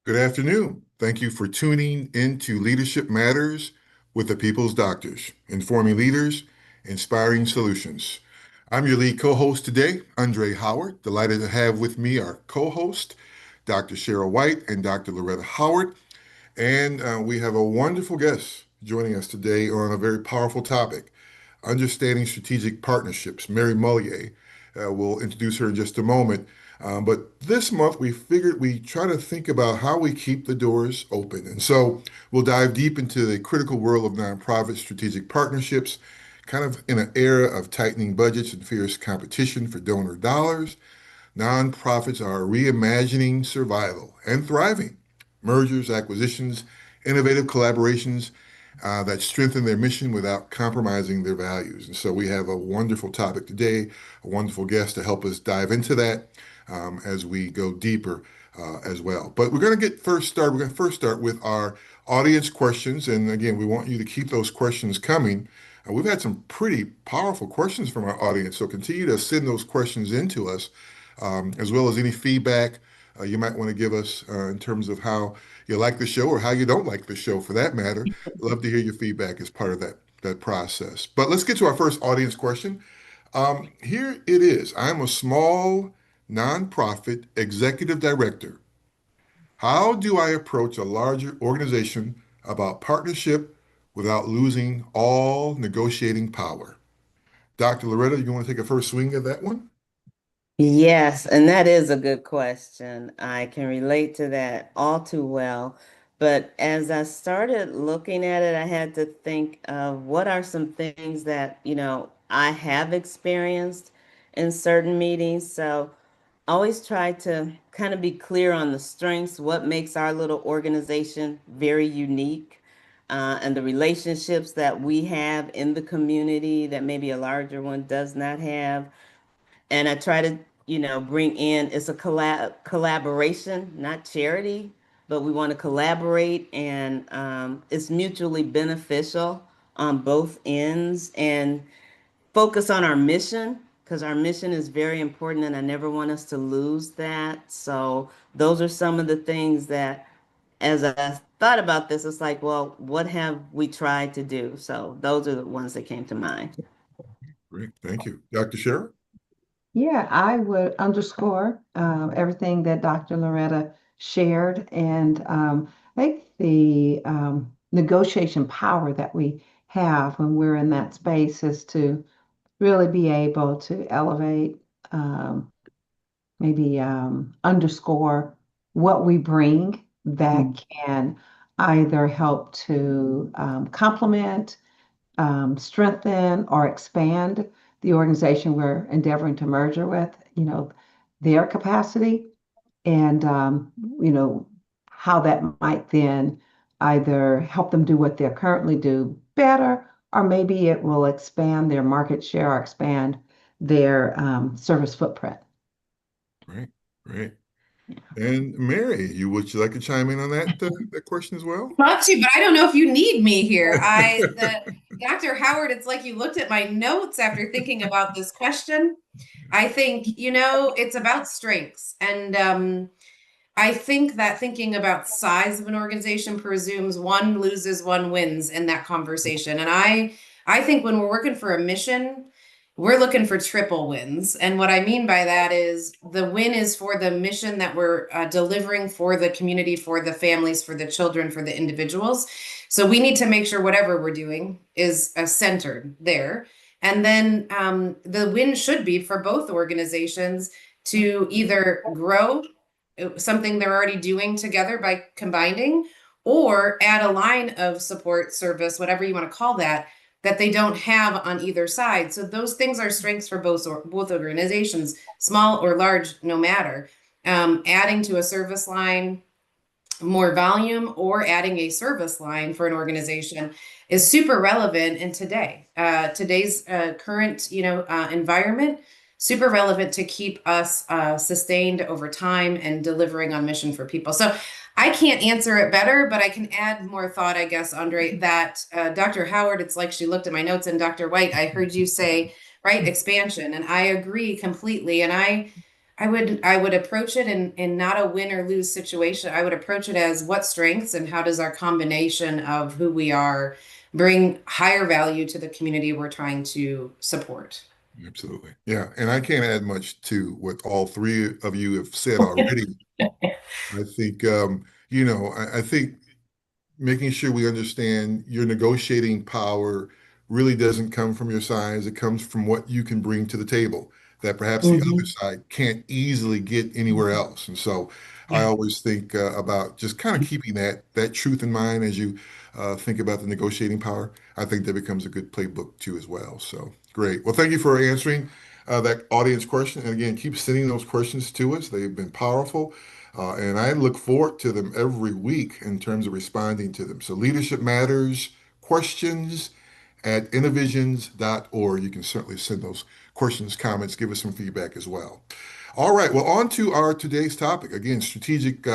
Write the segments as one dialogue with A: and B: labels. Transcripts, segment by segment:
A: Good afternoon. Thank you for tuning into Leadership Matters with the People's Doctors, informing leaders, inspiring solutions. I'm your lead co-host today, Andre Howard. Delighted to have with me our co-host, Dr. Cheryl White and Dr. Loretta Howard. And we have a wonderful guest joining us today on a very powerful topic, understanding strategic partnerships. Mary Mulliet, we'll introduce her in just a moment. But this month, we figured we try to think about how we keep the doors open. And so we'll dive deep into the critical world of nonprofit strategic partnerships, kind of in an era of tightening budgets and fierce competition for donor dollars. Nonprofits are reimagining survival and thriving. Mergers, acquisitions, innovative collaborations that strengthen their mission without compromising their values. And so we have a wonderful topic today, a wonderful guest to help us dive into that as we go deeper as well. But we're going to we're going to first start with our audience questions. And again, we want you to keep those questions coming. We've had some pretty powerful questions from our audience, so continue to send those questions into us, as well as any feedback you might want to give us in terms of how you like the show or how you don't like the show for that matter. Love to hear your feedback as part of that process. But let's get to our first audience question. Here it is. I'm a small nonprofit executive director. How do I approach a larger organization about partnership without losing all negotiating power? Dr. Loretta, you want to take a first swing at that one?
B: Yes, and that is a good question. I can relate to that all too well. But as I started looking at it, I had to think of what are some things that, I have experienced in certain meetings. So always try to kind of be clear on the strengths, what makes our little organization very unique, and the relationships that we have in the community that maybe a larger one does not have. And I try to, bring in it's a collaboration, not charity, but we want to collaborate, and it's mutually beneficial on both ends, and focus on our mission because our mission is very important, and I never want us to lose that. So those are some of the things that, as I thought about this, it's like, well, what have we tried to do? So those are the ones that came to mind.
A: Great, thank you. Dr. Scherer?
C: Yeah, I would underscore everything that Dr. Loretta shared. And I think the negotiation power that we have when we're in that space is to really be able to elevate, um, maybe underscore what we bring that can either help to complement, strengthen or expand the organization we're endeavoring to merger with, their capacity and, how that might then either help them do what they currently do better, or maybe it will expand their market share or expand their service footprint.
A: Great, great. And Mary, would you like to chime in on that question as well?
D: Love to, but I don't know if you need me here. The Dr. Howard, it's like you looked at my notes after thinking about this question. I think, it's about strengths. And I think that thinking about size of an organization presumes one loses, one wins in that conversation. And I think when we're working for a mission, we're looking for triple wins. And what I mean by that is the win is for the mission that we're delivering for the community, for the families, for the children, for the individuals. So we need to make sure whatever we're doing is centered there. And then the win should be for both organizations to either grow something they're already doing together by combining, or add a line of support service, whatever you want to call that, that they don't have on either side. So those things are strengths for both organizations, small or large, no matter. Adding to a service line more volume or adding a service line for an organization is super relevant in today's current environment. Super relevant to keep us sustained over time and delivering on mission for people. So I can't answer it better, but I can add more thought, I guess, Andre, that Dr. Howard, it's like she looked at my notes, and Dr. White, I heard you say, right, expansion. And I agree completely. And I would approach it in not a win or lose situation. I would approach it as what strengths and how does our combination of who we are bring higher value to the community we're trying to support.
A: Absolutely. Yeah. And I can't add much to what all three of you have said already. I think, I think making sure we understand your negotiating power really doesn't come from your size. It comes from what you can bring to the table that perhaps the other
D: Mhm.
A: side can't easily get anywhere else. And so I
D: Yeah.
A: always think about just kind of keeping that truth in mind as you think about the negotiating power. I think that becomes a good playbook too as well. So great. Well, thank you for answering that audience question. And again, keep sending those questions to us. They've been powerful. And I look forward to them every week in terms of responding to them. So, Leadership Matters questions at innovisions.org. You can certainly send those questions, comments, give us some feedback as well. All right, well, on to our today's topic. Again, strategic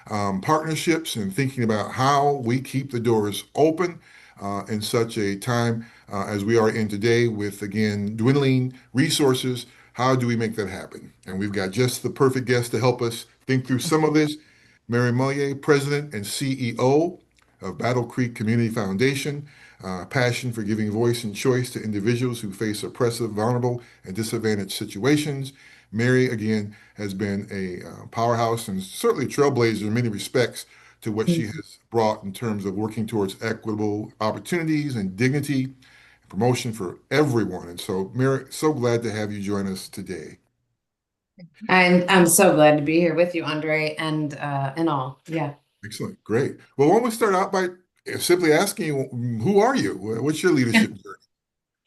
A: partnerships and thinking about how we keep the doors open in such a time as we are in today with, again, dwindling resources. How do we make that happen? And we've got just the perfect guest to help us think through some of this. Mary Mulliet, President and CEO of Battle Creek Community Foundation, passion for giving voice and choice to individuals who face oppressive, vulnerable, and disadvantaged situations. Mary, again, has been a powerhouse and certainly a trailblazer in many respects to what she has brought in terms of working towards equitable opportunities and dignity and promotion for everyone. And so, Mary, so glad to have you join us today.
D: I'm so glad to be here with you, Andre, and all. Yeah.
A: Excellent. Great. Well, why don't we start out by simply asking you, who are you? What's your leadership journey?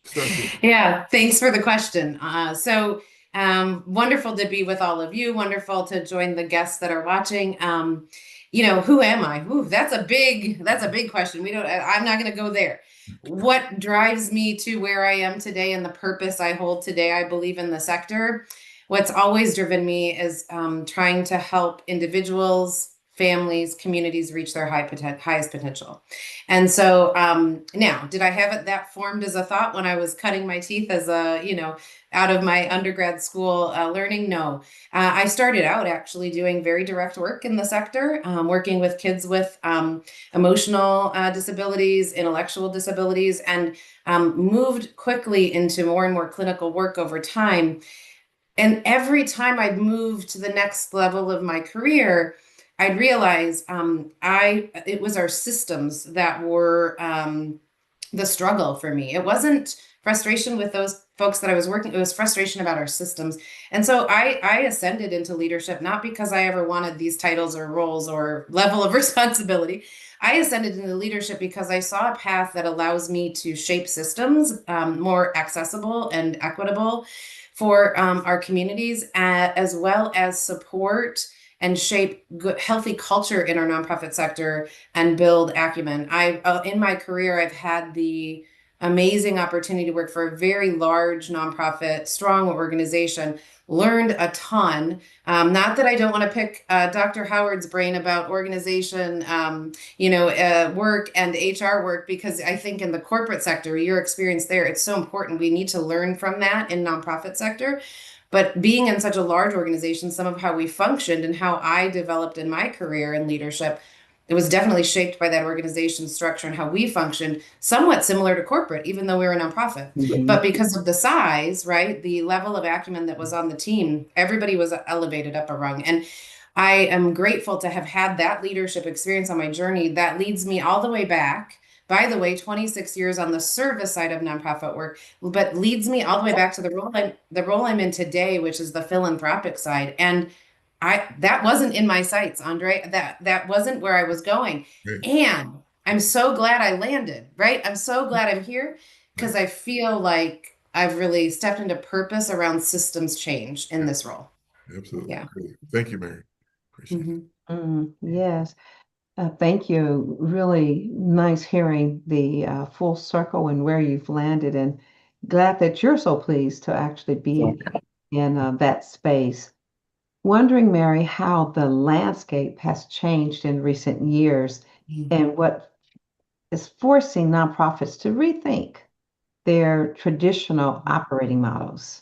A: Start there.
D: Yeah, thanks for the question. Wonderful to be with all of you. Wonderful to join the guests that are watching. Who am I? Ooh, that's a big question. I'm not going to go there. What drives me to where I am today and the purpose I hold today, I believe in the sector. What's always driven me is trying to help individuals, families, communities reach their highest potential. And so now, did I have it that formed as a thought when I was cutting my teeth out of my undergrad school learning? No. I started out actually doing very direct work in the sector, working with kids with emotional disabilities, intellectual disabilities, and moved quickly into more and more clinical work over time. And every time I'd move to the next level of my career, I'd realize it was our systems that were the struggle for me. It wasn't frustration with those folks that I was working, it was frustration about our systems. And so I ascended into leadership, not because I ever wanted these titles or roles or level of responsibility. I ascended into leadership because I saw a path that allows me to shape systems more accessible and equitable for our communities, as well as support and shape good, healthy culture in our nonprofit sector and build acumen. In my career, I've had the amazing opportunity to work for a very large nonprofit, strong organization, learned a ton. Not that I don't want to pick Dr. Howard's brain about organization, work and HR work, because I think in the corporate sector, your experience there, it's so important. We need to learn from that in nonprofit sector. But being in such a large organization, some of how we functioned and how I developed in my career in leadership, it was definitely shaped by that organization structure and how we functioned, somewhat similar to corporate, even though we were a nonprofit.
B: Mhm.
D: But because of the size, right, the level of acumen that was on the team, everybody was elevated up a rung. And I am grateful to have had that leadership experience on my journey that leads me all the way back. By the way, 26 years on the service side of nonprofit work, but leads me all the way back to the role I'm in today, which is the philanthropic side. And that wasn't in my sights, Andre. That wasn't where I was going.
A: Great.
D: And I'm so glad I landed, right? I'm so glad I'm here
A: Right.
D: because I feel like I've really stepped into purpose around systems change in this role.
A: Absolutely.
D: Yeah.
A: Great. Thank you, Mary. Appreciate it.
D: Mhm.
C: Yes. Thank you. Really nice hearing the full circle and where you've landed, and glad that you're so pleased to actually be in that space. Wondering, Mary, how the landscape has changed in recent years and what is forcing nonprofits to rethink their traditional operating models.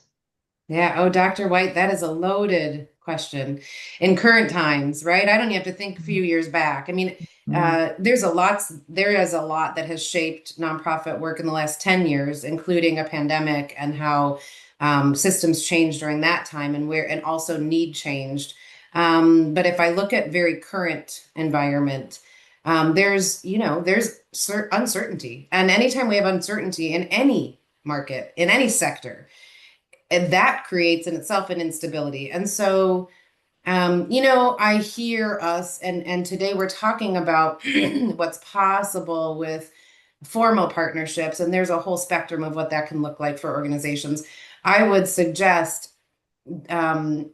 D: Yeah. Oh, Dr. White, that is a loaded question in current times, right? I don't even have to think a few years back. I mean,
C: Mhm.
D: there is a lot that has shaped nonprofit work in the last 10 years, including a pandemic and how systems changed during that time and also need changed. But if I look at very current environment, there's uncertainty. And anytime we have uncertainty in any market, in any sector, and that creates in itself an instability. And so, I hear us, and today we're talking about what's possible with formal partnerships, and there's a whole spectrum of what that can look like for organizations. I would suggest um,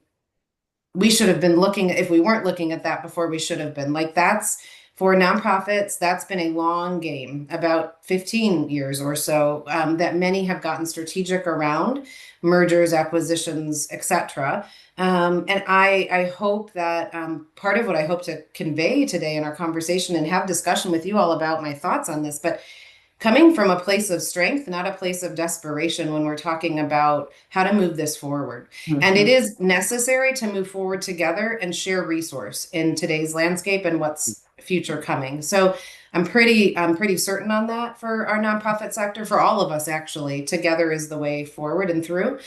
D: we should have been looking, if we weren't looking at that before, we should have been. Like, that's for nonprofits, that's been a long game, about 15 years or so, that many have gotten strategic around mergers, acquisitions, etc. And I hope that part of what I hope to convey today in our conversation and have discussion with you all about my thoughts on this, but coming from a place of strength, not a place of desperation when we're talking about how to move this forward. And it
C: Mhm.
D: is necessary to move forward together and share resource in today's landscape and what's future coming. So I'm pretty certain on that for our nonprofit sector, for all of us actually. Together is the way forward and through.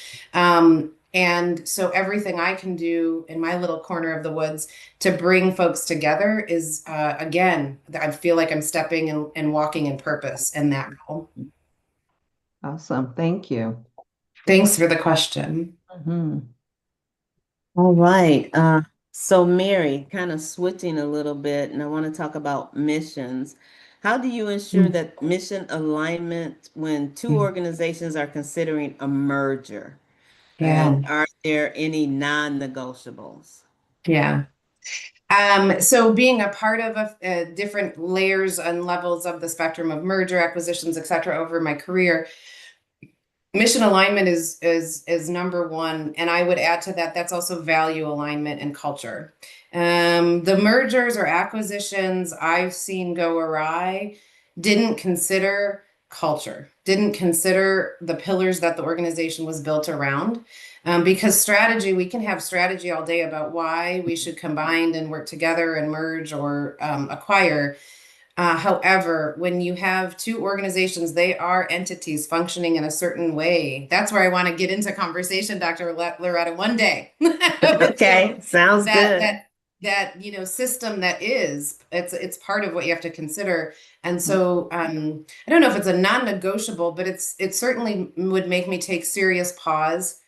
D: And so everything I can do in my little corner of the woods to bring folks together is again, I feel like I'm stepping and walking in purpose in that role.
C: Awesome. Thank you.
D: Thanks for the question.
C: Mhm.
B: All right. So Mary, kind of switching a little bit, and I want to talk about missions. How do you ensure
C: Mm.
B: that mission alignment when two
C: Mm.
B: organizations are considering a merger?
D: Yeah,
B: And are there any non-negotiables?
D: yeah. So being a part of different layers and levels of the spectrum of merger, acquisitions, et cetera, over my career, mission alignment is number one, and I would add to that that's also value alignment and culture. The mergers or acquisitions I've seen go awry didn't consider culture, didn't consider the pillars that the organization was built around. Because strategy, we can have strategy all day about why we should combine and work together and merge or acquire. However, when you have two organizations, they are entities functioning in a certain way. That's where I want to get into conversation, Dr. Loretta, one day with you.
B: Okay, sounds
D: That
B: good.
D: that that system that is it's part of what you have to consider. And so I don't know if it's a non-negotiable, but it certainly would make me take serious pause.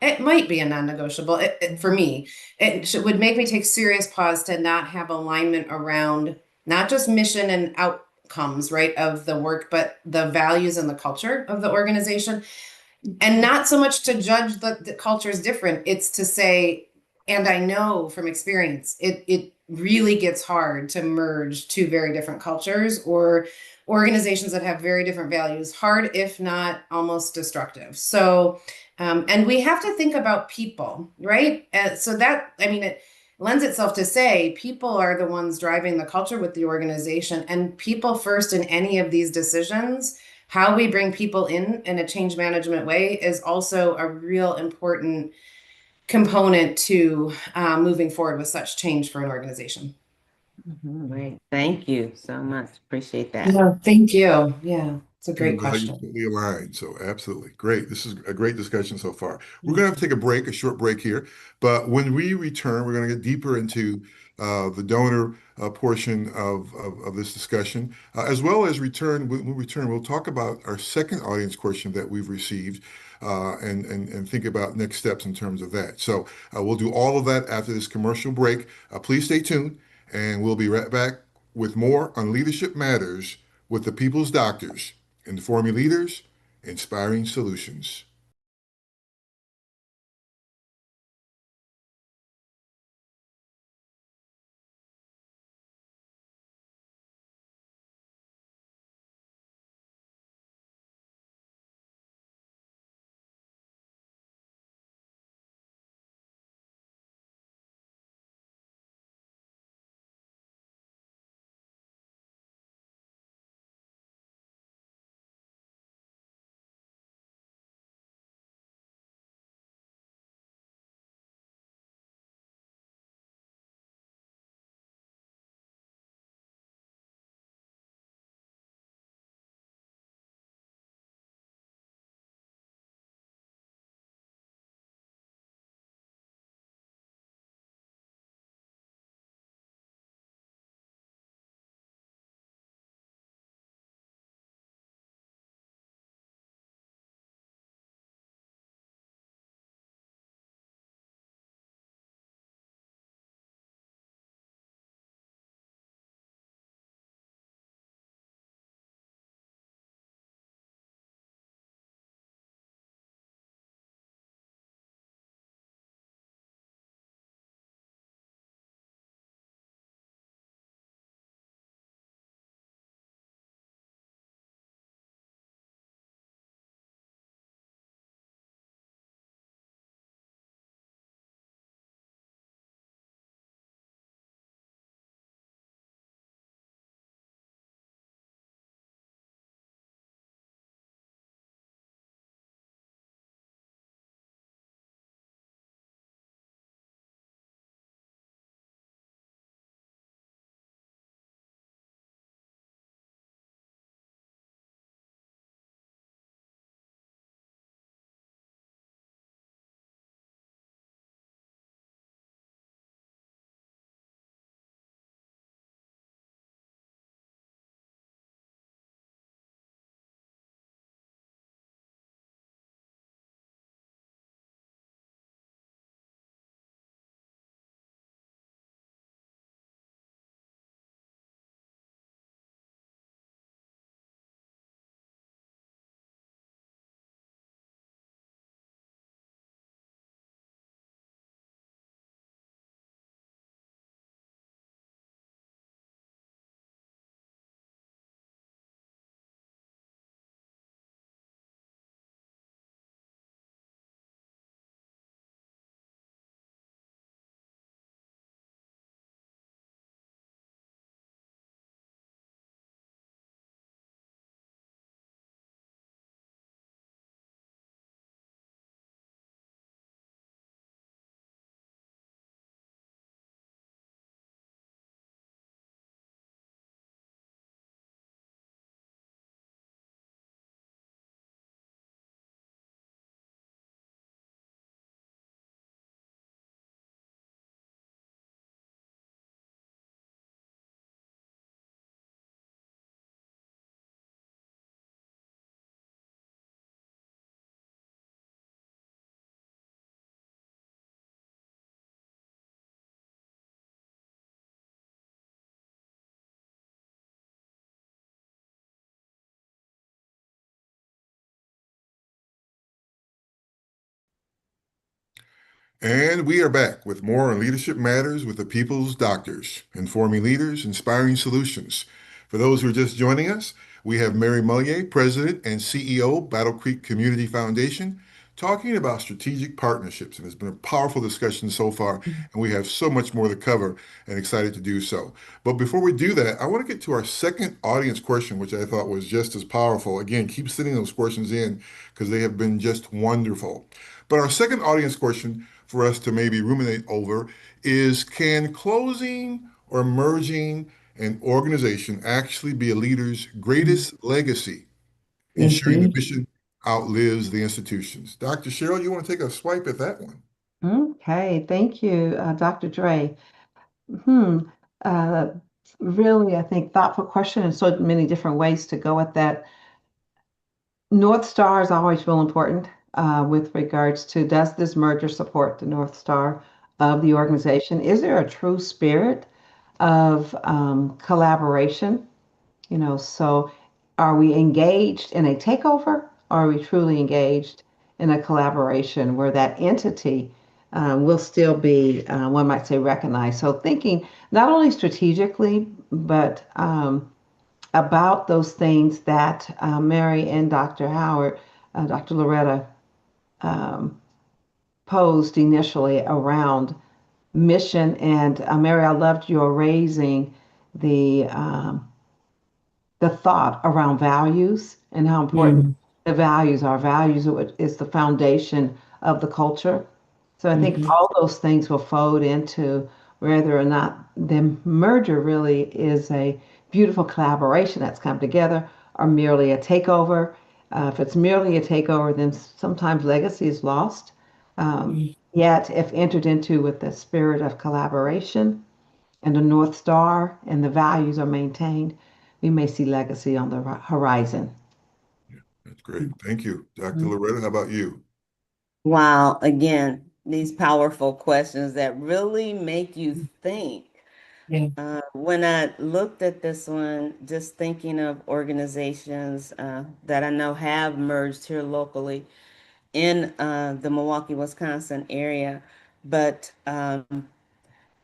D: It might be a non-negotiable for me. Would make me take serious pause to not have alignment around not just mission and outcomes, right, of the work, but the values and the culture of the organization. And not so much to judge the culture is different. It's to say, and I know from experience, it really gets hard to merge two very different cultures or organizations that have very different values. Hard, if not almost destructive. So, and we have to think about people, right? So that, I mean, it lends itself to say people are the ones driving the culture with the organization, and people first in any of these decisions. How we bring people in a change management way is also a real important component to moving forward with such change for an organization.
C: Mhm.
B: Great. Thank you so much. Appreciate that.
D: Yeah, thank you. Yeah, it's a
A: And
D: great
A: the values
D: question.
A: totally aligned. So absolutely. Great. This is a great discussion so far. We're going to have to take a break, a short break here. But when we return, we're going to get deeper into the donor portion of this discussion, as well as when we return, we'll talk about our second audience question that we've received and think about next steps in terms of that. So we'll do all of that after this commercial break. Please stay tuned, and we'll be right back with more on Leadership Matters with the People's Doctors. Informing leaders, inspiring solutions. And we are back with more on Leadership Matters with the People's Doctors, informing leaders, inspiring solutions. For those who are just joining us, we have Mary Mulliet, President and CEO, Battle Creek Community Foundation, talking about strategic partnerships. And it's been a powerful discussion so far, and we have so much more to cover and excited to do so. But before we do that, I want to get to our second audience question, which I thought was just as powerful. Again, keep sending those questions in because they have been just wonderful. But our second audience question for us to maybe ruminate over is, can closing or merging an organization actually be a leader's greatest legacy, ensuring the
C: Indeed.
A: mission outlives the institutions? Dr. Cheryl, you want to take a swipe at that one?
C: Okay, thank you, Dr. Dre. Hmm. Uh, Really, I think thoughtful question and so many different ways to go at that. North Star is always real important with regards to, does this merger support the North Star of the organization? Is there a true spirit of collaboration? So are we engaged in a takeover, or are we truly engaged in a collaboration where that entity will still be, one might say, recognized? So thinking not only strategically, but about those things that Mary and Dr. Howard, Dr. Loretta, um, posed initially around mission. And Mary, I loved your raising the um, the thought around values and how important the values are. Values is the foundation of the culture. So I think
B: Mhm.
C: all those things will fold into whether or not the merger really is a beautiful collaboration that's come together or merely a takeover. If it's merely a takeover, then sometimes legacy is lost. Yet, if entered into with the spirit of collaboration, and the North Star and the values are maintained, we may see legacy on the horizon.
A: That's great. Thank you. Dr. Loretta, how about you?
B: Wow, again, these powerful questions that really make you think.
D: Yeah.
B: When I looked at this one, just thinking of organizations that I know have merged here locally in the Milwaukee, Wisconsin area, but I'm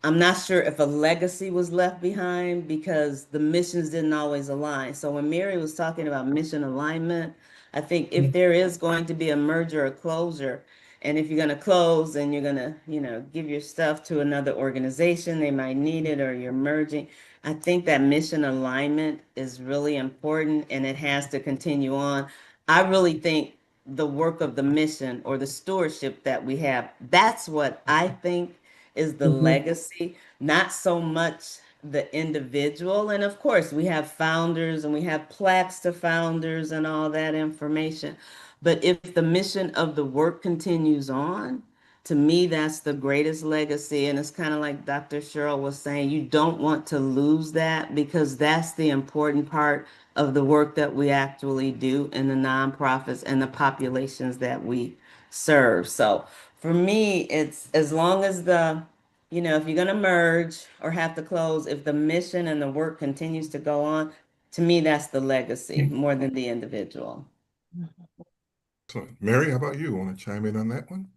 B: not sure if a legacy was left behind because the missions didn't always align. So when Mary was talking about mission alignment, I think if there is going to be a merger or closure, and if you're going to close and you're going to, give your stuff to another organization, they might need it, or you're merging. I think that mission alignment is really important and it has to continue on. I really think the work of the mission or the stewardship that we have, that's what I think is the legacy, not so much the individual. And of course, we have founders and we have plaques to founders and all that information. But if the mission of the work continues on, to me, that's the greatest legacy. And it's kind of like Dr. Cheryl was saying, you don't want to lose that because that's the important part of the work that we actually do in the nonprofits and the populations that we serve. So for me, it's as long as if you're going to merge or have to close, if the mission and the work continues to go on, to me, that's the legacy more than the individual.
A: Excellent. Mary, how about you? Want to chime in on that one?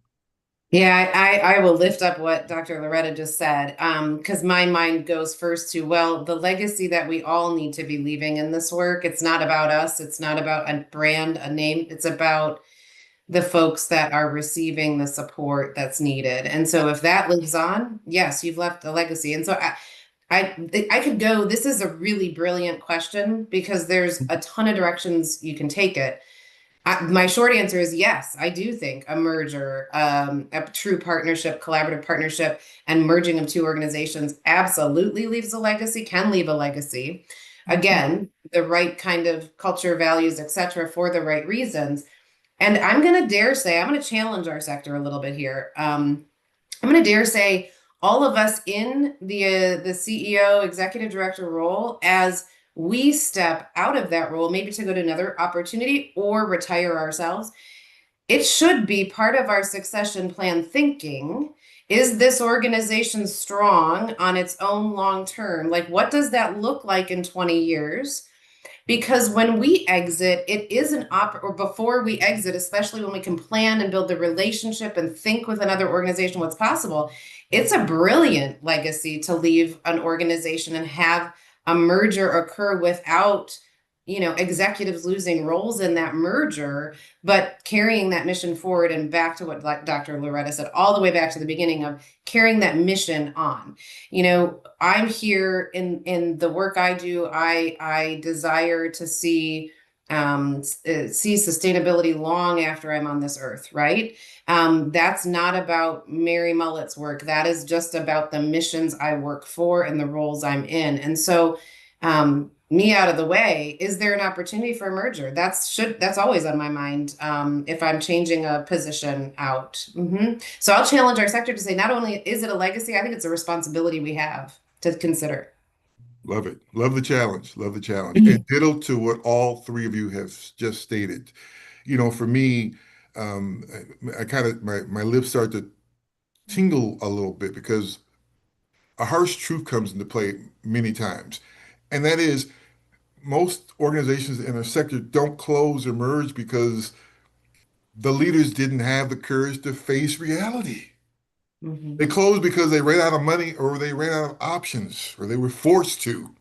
D: Yeah, I will lift up what Dr. Loretta just said, because my mind goes first to, well, the legacy that we all need to be leaving in this work. It's not about us. It's not about a brand, a name. It's about the folks that are receiving the support that's needed. And so if that lives on, yes, you've left a legacy. And so I could go, this is a really brilliant question because there's a ton of directions you can take it. My short answer is yes, I do think a merger, a true partnership, collaborative partnership, and merging of two organizations absolutely leaves a legacy, can leave a legacy. Again, the right kind of culture, values, etc., for the right reasons. And I'm going to dare say, I'm going to challenge our sector a little bit here. I'm going to dare say all of us in the CEO, executive director role, as we step out of that role, maybe to go to another opportunity or retire ourselves, it should be part of our succession plan thinking. Is this organization strong on its own long term? Like, what does that look like in 20 years? Because when we exit, it is or before we exit, especially when we can plan and build the relationship and think with another organization what's possible, it's a brilliant legacy to leave an organization and have a merger occur without, executives losing roles in that merger, but carrying that mission forward and back to what Dr. Loretta said, all the way back to the beginning of carrying that mission on. I'm here in the work I do. I desire to see sustainability long after I'm on this earth, right? That's not about Mary Mulliet's work. That is just about the missions I work for and the roles I'm in. And so, me out of the way, is there an opportunity for a merger? That's always on my mind, if I'm changing a position out. So I'll challenge our sector to say, not only is it a legacy, I think it's a responsibility we have to consider.
A: Love it. Love the challenge. Love the challenge. And ditto to what all three of you have just stated. For me, I kind of my lips start to tingle a little bit because a harsh truth comes into play many times. And that is most organizations in our sector don't close or merge because the leaders didn't have the courage to face reality. They closed because they ran out of money or they ran out of options or they were forced to.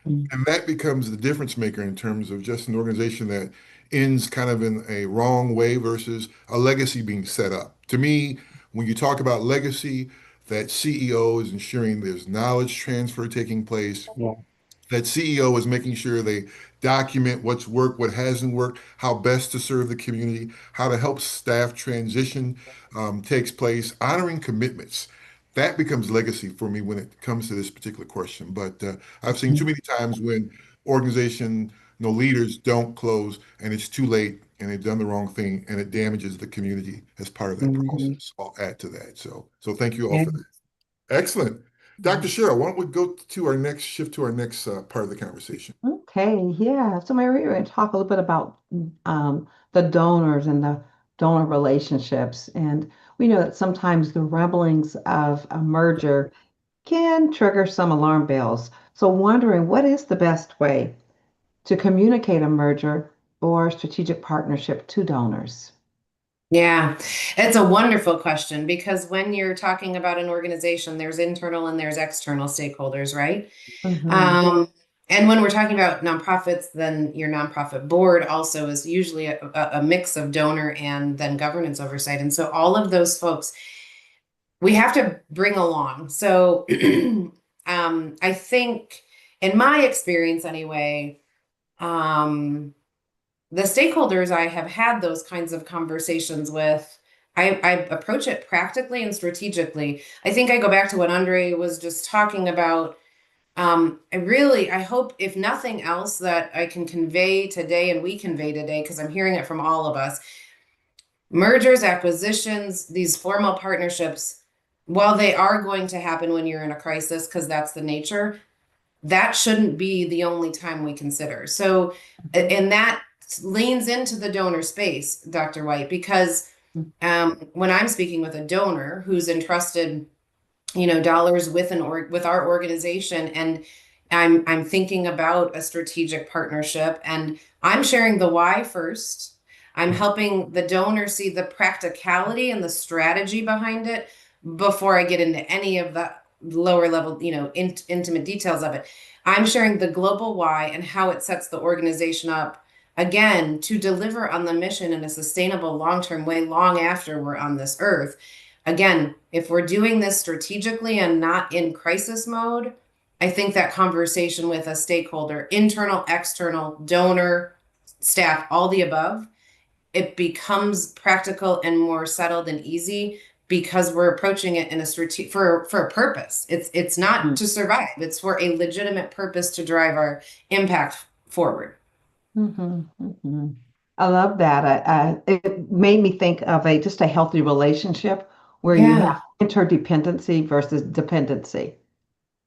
A: And that becomes the difference maker in terms of just an organization that ends kind of in a wrong way versus a legacy being set up. To me, when you talk about legacy, that CEO is ensuring there's knowledge transfer taking place,
C: Yeah.
A: that CEO is making sure they document what's worked, what hasn't worked, how best to serve the community, how to help staff transition takes place, honoring commitments. That becomes legacy for me when it comes to this particular question. But I've seen too many times when organization, no leaders don't close and it's too late and they've done the wrong thing and it damages the community as part of that process. I'll add to that. So thank you all
C: Yeah.
A: for that. Excellent. Dr. Cheryl, why don't we go to our next shift to our next part of the conversation?
C: Okay, yeah. So Mary, we're going to talk a little bit about the donors and the donor relationships. And we know that sometimes the rumblings of a merger can trigger some alarm bells. So wondering what is the best way to communicate a merger or strategic partnership to donors?
D: Yeah, it's a wonderful question because when you're talking about an organization, there's internal and there's external stakeholders, right?
C: Hmm.
D: And when we're talking about nonprofits, then your nonprofit board also is usually a mix of donor and then governance oversight. And so all of those folks we have to bring along. So I think in my experience anyway, the stakeholders I have had those kinds of conversations with, I approach it practically and strategically. I think I go back to what Andre was just talking about. I hope, if nothing else, that I can convey today and we convey today, because I'm hearing it from all of us. Mergers, acquisitions, these formal partnerships, while they are going to happen when you're in a crisis, because that's the nature, that shouldn't be the only time we consider. So, and that leans into the donor space, Dr. White, because when I'm speaking with a donor who's entrusted, dollars with with our organization, and I'm thinking about a strategic partnership, and I'm sharing the why first. I'm helping the donor see the practicality and the strategy behind it before I get into any of the lower level, intimate details of it. I'm sharing the global why and how it sets the organization up again to deliver on the mission in a sustainable long-term way long after we're on this earth. Again, if we're doing this strategically and not in crisis mode, I think that conversation with a stakeholder, internal, external, donor, staff, all the above, it becomes practical and more settled and easy because we're approaching it in a for a purpose. It's not to survive. It's for a legitimate purpose to drive our impact forward.
C: I love that. It made me think of just a healthy relationship where you
D: Yeah.
C: have interdependency versus dependency.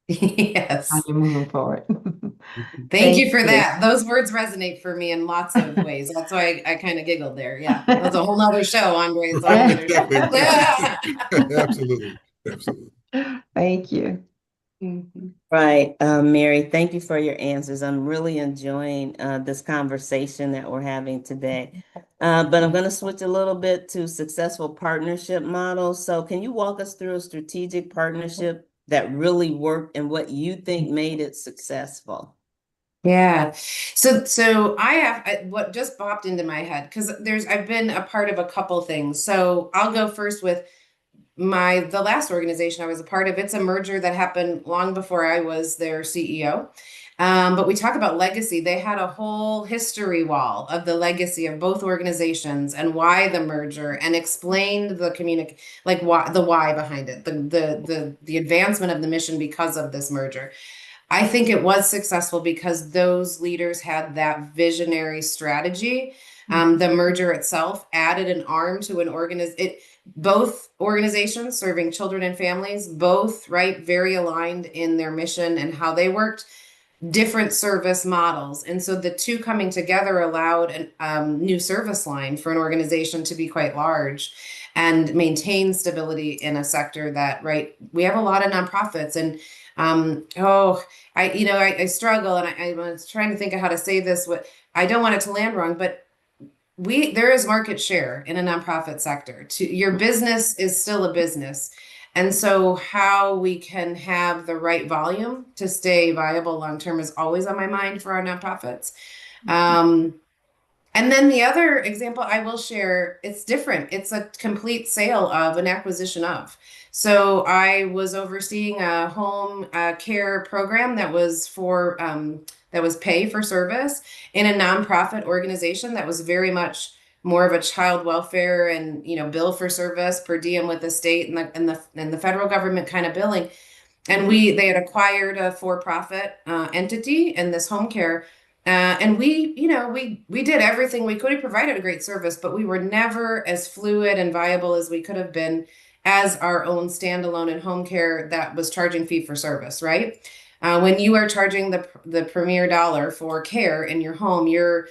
C: How
D: Yes.
C: you're moving forward.
D: Thank
C: Thank
D: you for
C: you.
D: that. Those words resonate for me in lots of ways. That's why I kind of giggled there. Yeah. That's a whole nother show, Andre. It's a whole
C: Yeah.
D: nother show.
A: Definitely, definitely. Absolutely. Absolutely.
C: Thank you.
D: Mhm.
B: Right, Mary, thank you for your answers. I'm really enjoying this conversation that we're having today. But I'm going to switch a little bit to successful partnership models. So can you walk us through a strategic partnership that really worked and what you think made it successful?
D: Yeah. So what just popped into my head because I've been a part of a couple things. So I'll go first with the last organization I was a part of. It's a merger that happened long before I was their CEO. But we talk about legacy. They had a whole history wall of the legacy of both organizations and why the merger, and explained the like why behind it, the advancement of the mission because of this merger. I think it was successful because those leaders had that visionary strategy. The merger itself added an arm to an both organizations serving children and families, both, right, very aligned in their mission and how they worked, different service models. And so the two coming together allowed a new service line for an organization to be quite large and maintain stability in a sector that, right, we have a lot of nonprofits. And I struggle, and I was trying to think of how to say this. I don't want it to land wrong, but there is market share in a nonprofit sector. Your business is still a business. And so how we can have the right volume to stay viable long term is always on my mind for our nonprofits. Um, and then the other example I will share, it's different. It's a complete sale of an acquisition of. So I was overseeing a home care program that was pay for service in a nonprofit organization that was very much more of a child welfare and bill for service per diem with the state and the federal government kind of billing. And they had acquired a for-profit entity in this home care. And we did everything we could. We provided a great service, but we were never as fluid and viable as we could have been as our own standalone in home care that was charging fee for service, right? When you are charging the premier dollar for care in your home, your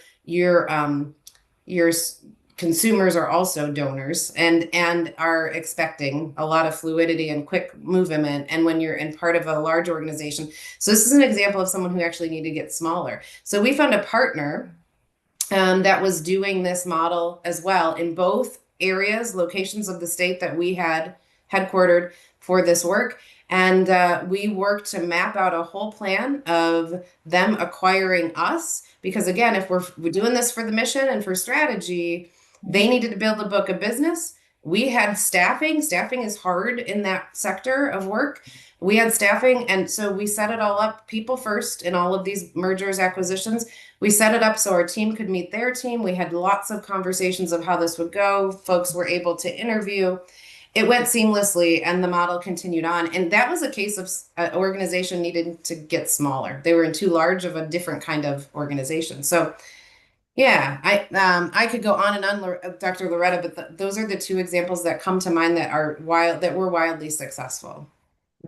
D: consumers are also donors and are expecting a lot of fluidity and quick movement. And when you're in part of a large organization, so this is an example of someone who actually needed to get smaller. So we found a partner that was doing this model as well in both locations of the state that we had headquartered for this work. And we worked to map out a whole plan of them acquiring us. Because again, if we're doing this for the mission and for strategy, they needed to build a book of business. We had staffing. Staffing is hard in that sector of work. We had staffing. And so we set it all up, people first in all of these mergers, acquisitions. We set it up so our team could meet their team. We had lots of conversations of how this would go. Folks were able to interview. It went seamlessly, and the model continued on. And that was a case of an organization needed to get smaller. They were in too large of a different kind of organization. So yeah, I could go on and on, Dr. Loretta, but those are the two examples that come to mind that were wildly successful.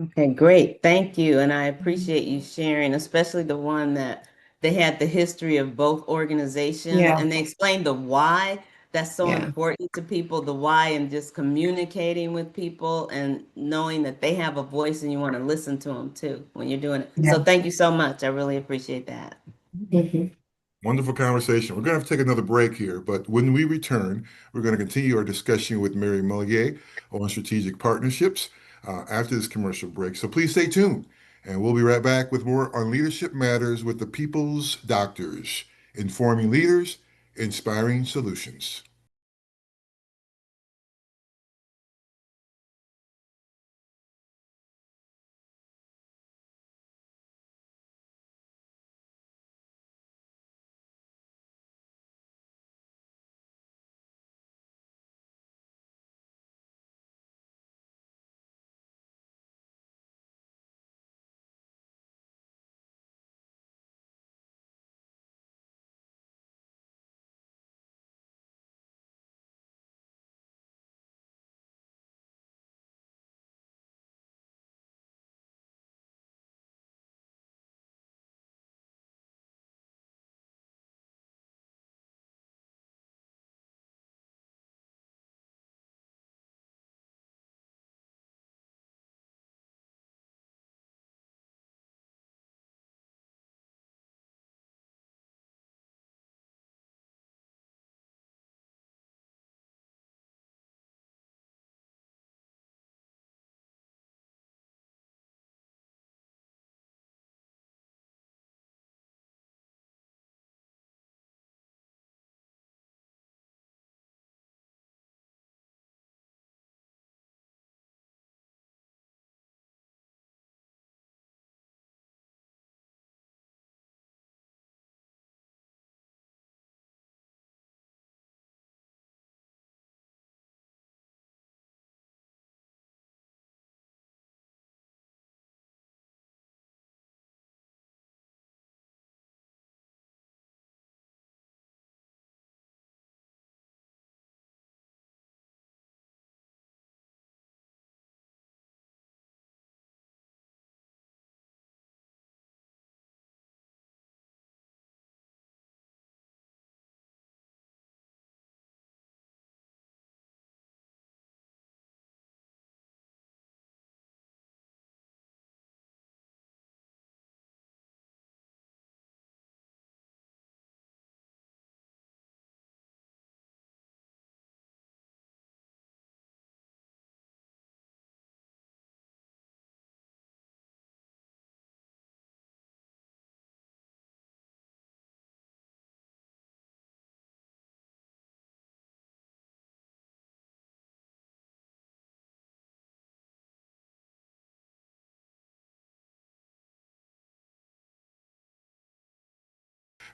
B: Okay, great. Thank you. And I appreciate you sharing, especially the one that they had the history of both organizations
D: Yeah,
B: and they explained the why. That's so
D: yeah,
B: important to people, the why, and just communicating with people and knowing that they have a voice and you want to listen to them too when you're doing it.
D: yeah.
B: So thank you so much. I really appreciate that.
D: Mhm.
A: Wonderful conversation. We're going to have to take another break here, but when we return, we're going to continue our discussion with Mary Mulliet on strategic partnerships after this commercial break. So please stay tuned, and we'll be right back with more on Leadership Matters with the People's Doctors, informing leaders, inspiring solutions.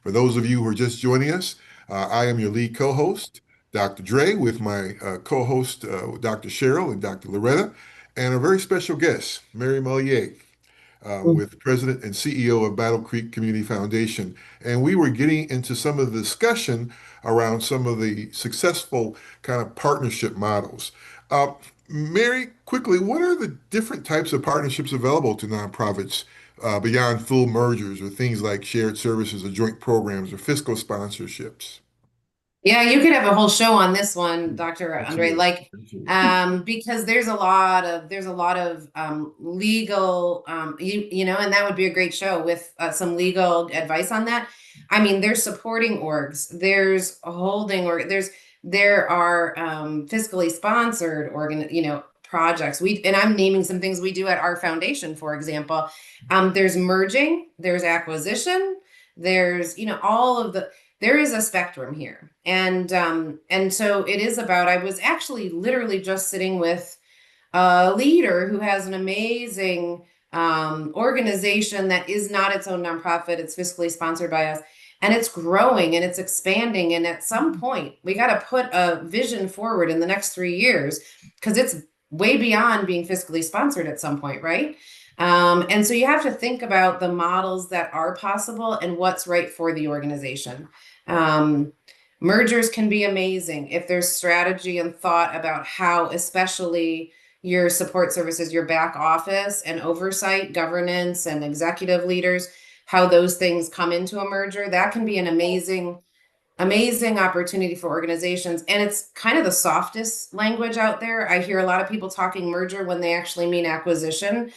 A: For those of you who are just joining us, I am your lead co-host, Dr. Dre, with my co-host, Dr. Cheryl and Dr. Loretta, and a very special guest, Mary Mulliet, with President and CEO of Battle Creek Community Foundation. And we were getting into some of the discussion around some of the successful kind of partnership models. Mary, quickly, what are the different types of partnerships available to nonprofits beyond full mergers or things like shared services or joint programs or fiscal sponsorships?
D: Yeah, you could have a whole show on this one, Dr. Andre,
A: Absolutely.
D: like,
A: Absolutely.
D: because there's a lot of legal, and that would be a great show with some legal advice on that. I mean, there's supporting orgs, there's holding, or there are fiscally sponsored projects. And I'm naming some things we do at our foundation, for example. There's merging, there's acquisition, there's, all of the there is a spectrum here. And so it is about, I was actually literally just sitting with a leader who has an amazing organization that is not its own nonprofit. It's fiscally sponsored by us, and it's growing and it's expanding. And at some point, we got to put a vision forward in the next 3 years, because it's way beyond being fiscally sponsored at some point, right? And so you have to think about the models that are possible and what's right for the organization. Mergers can be amazing if there's strategy and thought about how, especially your support services, your back office and oversight, governance and executive leaders, how those things come into a merger. That can be an amazing opportunity for organizations. And it's kind of the softest language out there. I hear a lot of people talking merger when they actually mean acquisition.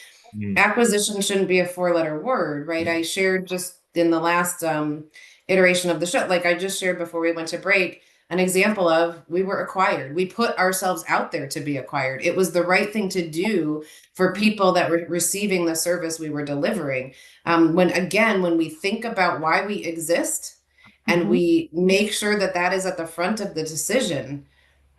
D: Acquisition shouldn't be a 4-letter word, right? I shared just in the last iteration of the show, like I just shared before we went to break, an example of we were acquired. We put ourselves out there to be acquired. It was the right thing to do for people that were receiving the service we were delivering. When we think about why we exist and we make sure that that is at the front of the decision,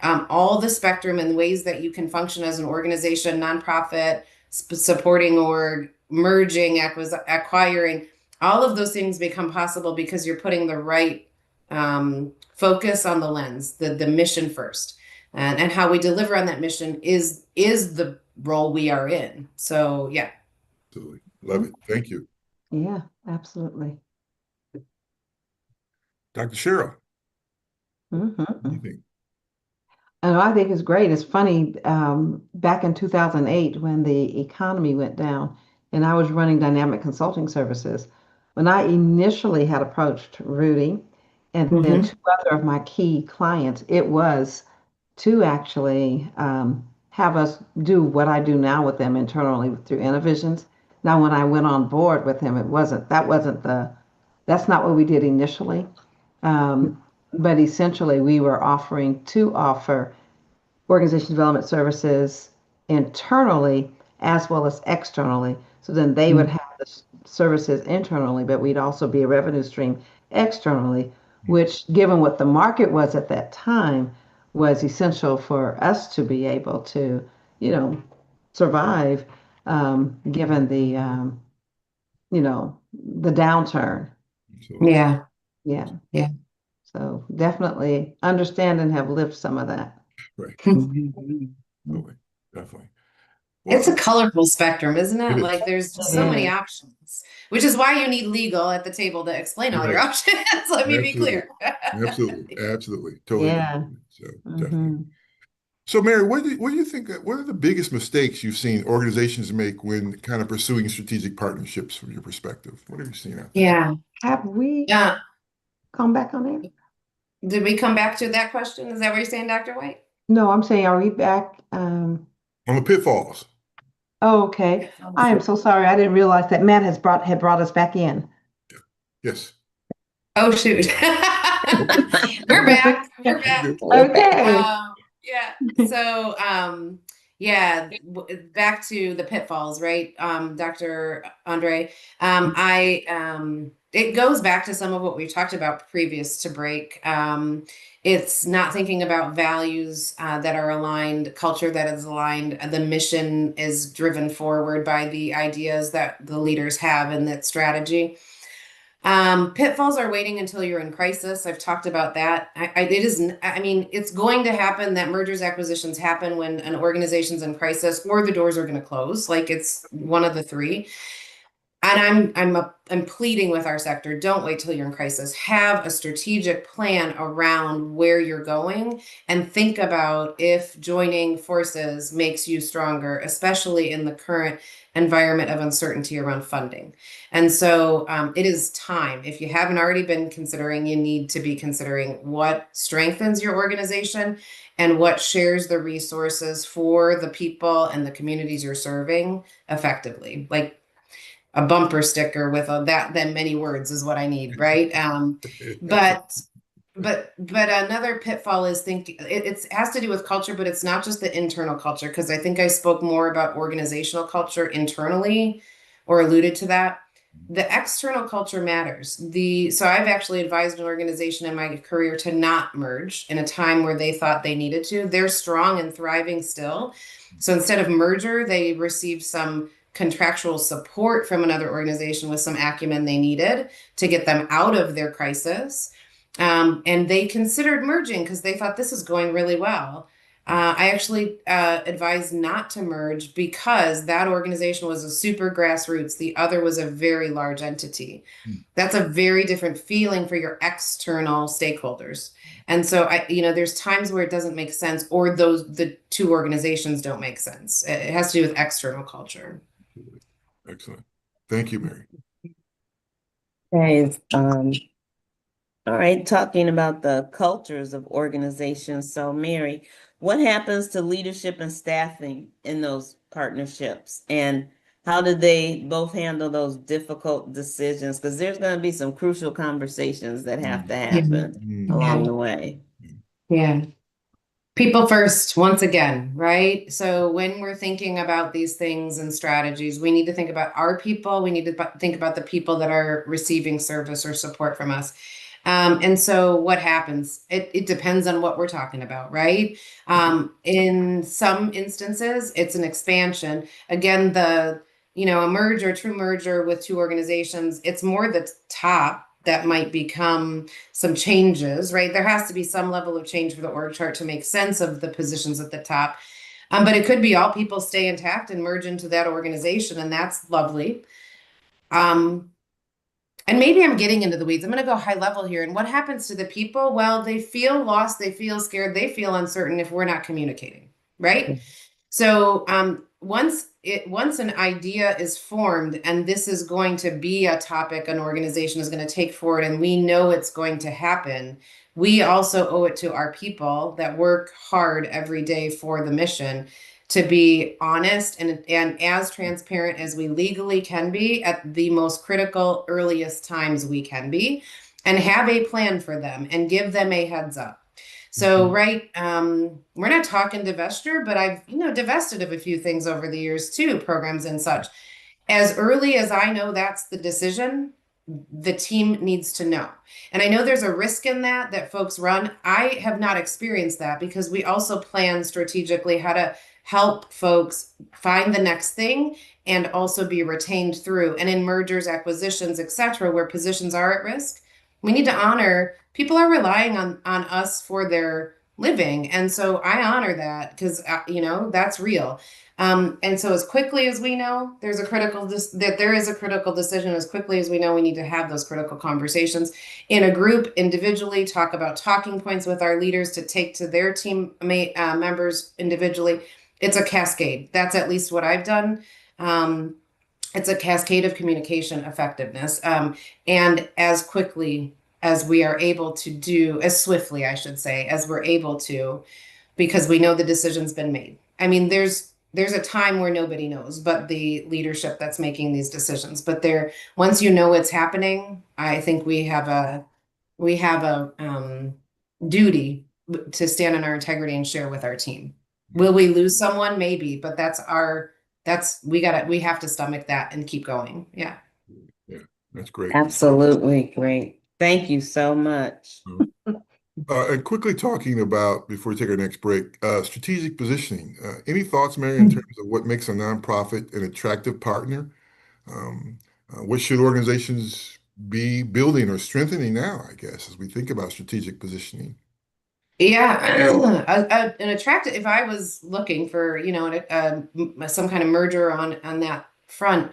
D: all the spectrum and ways that you can function as an organization, nonprofit, supporting org, merging, acquiring, all of those things become possible because you're putting the right focus on the lens, the mission first, and how we deliver on that mission is the role we are in. So yeah.
A: Absolutely. Love it. Thank you.
C: Yeah, absolutely.
A: Dr. Cheryl, what do you
C: Mm-hmm.
A: think?
C: And I think it's great. It's funny, back in 2008, when the economy went down and I was running dynamic consulting services, when I initially had approached Rudy and then
D: Mm-hmm.
C: two other of my key clients, it was to actually have us do what I do now with them internally through Innovisions. Now, when I went on board with him, that's not what we did initially. But essentially, we were offering to offer organization development services internally as well as externally. So then they would have the services internally, but we'd also be a revenue stream externally, which, given what the market was at that time, was essential for us to be able to, you know, survive, given the downturn.
A: Absolutely.
D: Yeah.
C: Yeah.
D: Yeah.
C: So definitely understand and have lived some of that.
A: Right.
D: Mhm.
A: Absolutely. Definitely.
D: It's
A: Well,
D: a colorful spectrum, isn't
A: it
D: it?
A: is.
D: Like there's just
C: It
D: so many
C: is.
D: options, which is why you need legal at the table to explain all your
A: Right.
D: options. Let me be
A: Absolutely.
D: clear.
A: Absolutely. Absolutely. Totally agree.
C: Yeah.
A: So definitely.
C: Hmm.
A: So Mary, what do you think, what are the biggest mistakes you've seen organizations make when kind of pursuing strategic partnerships from your perspective? What have you seen out there?
D: Yeah.
C: Have we
D: Yeah.
C: come back on air?
D: Did we come back to that question? Is that what you're saying, Dr. White?
C: No, I'm saying, are we back?
A: On the pitfalls.
C: Oh, okay. I am so sorry. I didn't realize that Matt had brought us back in.
A: Yes.
D: Oh, shoot.
A: Okay. All
D: We're
A: right.
D: back. We're back.
A: Good.
C: Okay.
D: Yeah. So, yeah, back to the pitfalls, right? Dr. Andre, it goes back to some of what we talked about previous to break. It's not thinking about values that are aligned, culture that is aligned. The mission is driven forward by the ideas that the leaders have and that strategy. Pitfalls are waiting until you're in crisis. I've talked about that. It is, I mean, it's going to happen that mergers, acquisitions happen when an organization's in crisis or the doors are going to close. Like it's one of the three. And I'm pleading with our sector, don't wait till you're in crisis. Have a strategic plan around where you're going and think about if joining forces makes you stronger, especially in the current environment of uncertainty around funding. And so it is time. If you haven't already been considering, you need to be considering what strengthens your organization and what shares the resources for the people and the communities you're serving effectively. Like a bumper sticker with that many words is what I need, right? But another pitfall is it has to do with culture, but it's not just the internal culture, because I think I spoke more about organizational culture internally or alluded to that. The external culture matters. So I've actually advised an organization in my career to not merge in a time where they thought they needed to. They're strong and thriving still. So instead of merger, they received some contractual support from another organization with some acumen they needed to get them out of their crisis. And they considered merging because they thought this is going really well. I actually advised not to merge because that organization was a super grassroots. The other was a very large entity. That's a very different feeling for your external stakeholders. And so there's times where it doesn't make sense, or the two organizations don't make sense. It has to do with external culture.
A: Excellent. Thank you, Mary.
B: Okay, all right, talking about the cultures of organizations. So, Mary, what happens to leadership and staffing in those partnerships? And how do they both handle those difficult decisions? Because there's going to be some crucial conversations that have to happen along the way.
D: Yeah. People first, once again, right? So when we're thinking about these things and strategies, we need to think about our people. We need to think about the people that are receiving service or support from us. And so what happens? It depends on what we're talking about, right? In some instances, it's an expansion. Again, a true merger with two organizations, it's more the top that might become some changes, right? There has to be some level of change for the org chart to make sense of the positions at the top. But it could be all people stay intact and merge into that organization, and that's lovely. And maybe I'm getting into the weeds. I'm going to go high level here. And what happens to the people? Well, they feel lost, they feel scared, they feel uncertain if we're not communicating, right? So once an idea is formed and this is going to be a topic an organization is going to take forward, and we know it's going to happen, we also owe it to our people that work hard every day for the mission to be honest and as transparent as we legally can be at the most critical, earliest times we can be, and have a plan for them and give them a heads up. So, right, we're not talking divestiture, but I've, divested of a few things over the years too, programs and such. As early as I know that's the decision, the team needs to know. And I know there's a risk in that folks run. I have not experienced that because we also plan strategically how to help folks find the next thing and also be retained through. And in mergers, acquisitions, et cetera, where positions are at risk, we need to honor people are relying on us for their living. And so I honor that because, that's real. And so as quickly as we know there is a critical decision, as quickly as we know we need to have those critical conversations in a group, individually, talk about talking points with our leaders to take to their team members individually. It's a cascade. That's at least what I've done. It's a cascade of communication effectiveness. And as quickly as we are able to do, as swiftly, I should say, as we're able to, because we know the decision's been made. I mean, there's a time where nobody knows but the leadership that's making these decisions. But once you know it's happening, I think we have a duty to stand in our integrity and share with our team. Will we lose someone? Maybe, but we have to stomach that and keep going. Yeah.
A: Yeah, that's great.
B: Absolutely great. Thank you so much.
A: And quickly talking about, before we take our next break, strategic positioning. Any thoughts, Mary, in terms of what makes a nonprofit an attractive partner? What should organizations be building or strengthening now, I guess, as we think about strategic positioning?
D: Yeah, an attractive. If I was looking for, some kind of merger on that front,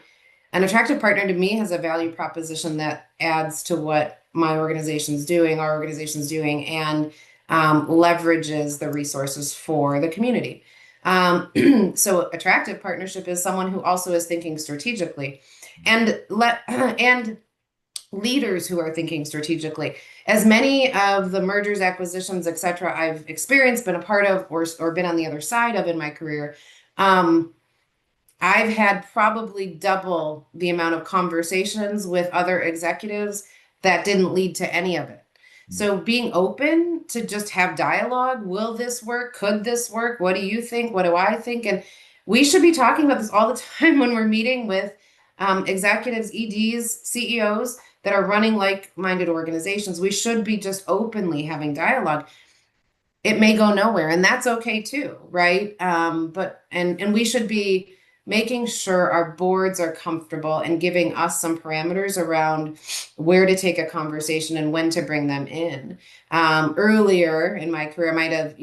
D: an attractive partner to me has a value proposition that adds to what my organization's doing, our organization's doing, and leverages the resources for the community. So attractive partnership is someone who also is thinking strategically, and and leaders who are thinking strategically. As many of the mergers, acquisitions, et cetera, I've experienced, been a part of, or been on the other side of in my career, I've had probably double the amount of conversations with other executives that didn't lead to any of it. So being open to just have dialogue, will this work? Could this work? What do you think? What do I think? And we should be talking about this all the time when we're meeting with executives, EDs, CEOs that are running like-minded organizations. We should be just openly having dialogue. It may go nowhere, and that's okay too, right? But we should be making sure our boards are comfortable and giving us some parameters around where to take a conversation and when to bring them in. Earlier in my career, I might have,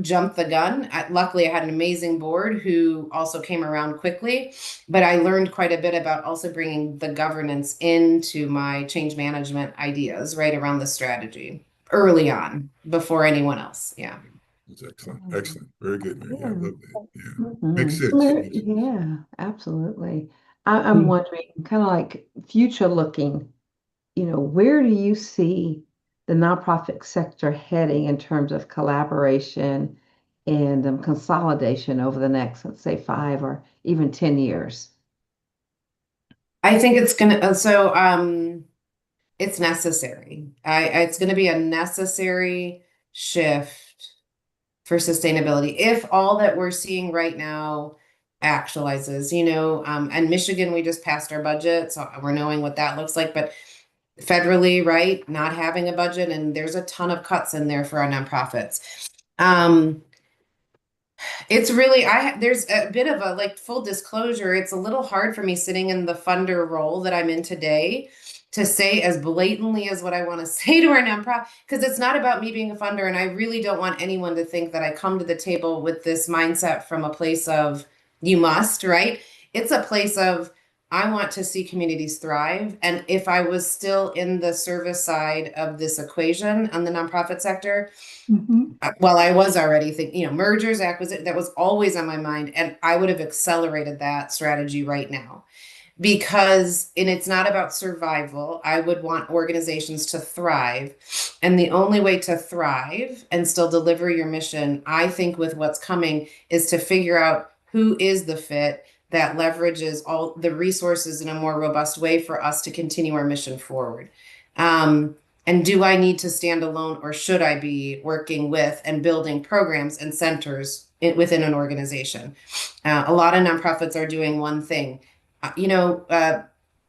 D: jumped the gun. Luckily, I had an amazing board who also came around quickly, but I learned quite a bit about also bringing the governance into my change management ideas right around the strategy early on before anyone else. Yeah.
A: That's excellent. Excellent. Very good, Mary. Yeah, I
C: Yeah.
A: love that. Yeah. Makes
C: Mhm. So
A: sense.
C: Mary,
A: Makes sense.
C: yeah, absolutely. I'm wondering, kind of like future looking, where do you see the nonprofit sector heading in terms of collaboration and consolidation over the next, let's say, 5 or even 10 years?
D: I think it's gonna, it's necessary. It's gonna be a necessary shift for sustainability if all that we're seeing right now actualizes, and Michigan, we just passed our budget, so we're knowing what that looks like, but federally, right, not having a budget, and there's a ton of cuts in there for our nonprofits. It's really, there's a bit of a full disclosure. It's a little hard for me sitting in the funder role that I'm in today to say as blatantly as what I want to say to our nonprofit, because it's not about me being a funder. And I really don't want anyone to think that I come to the table with this mindset from a place of you must, right? It's a place of I want to see communities thrive. And if I was still in the service side of this equation on the nonprofit sector,
C: Hmm.
D: well, I was already thinking, mergers, acquisition, that was always on my mind. And I would have accelerated that strategy right now because, and it's not about survival. I would want organizations to thrive. And the only way to thrive and still deliver your mission, I think, with what's coming is to figure out who is the fit that leverages all the resources in a more robust way for us to continue our mission forward. And do I need to stand alone or should I be working with and building programs and centers within an organization? A lot of nonprofits are doing one thing. You know,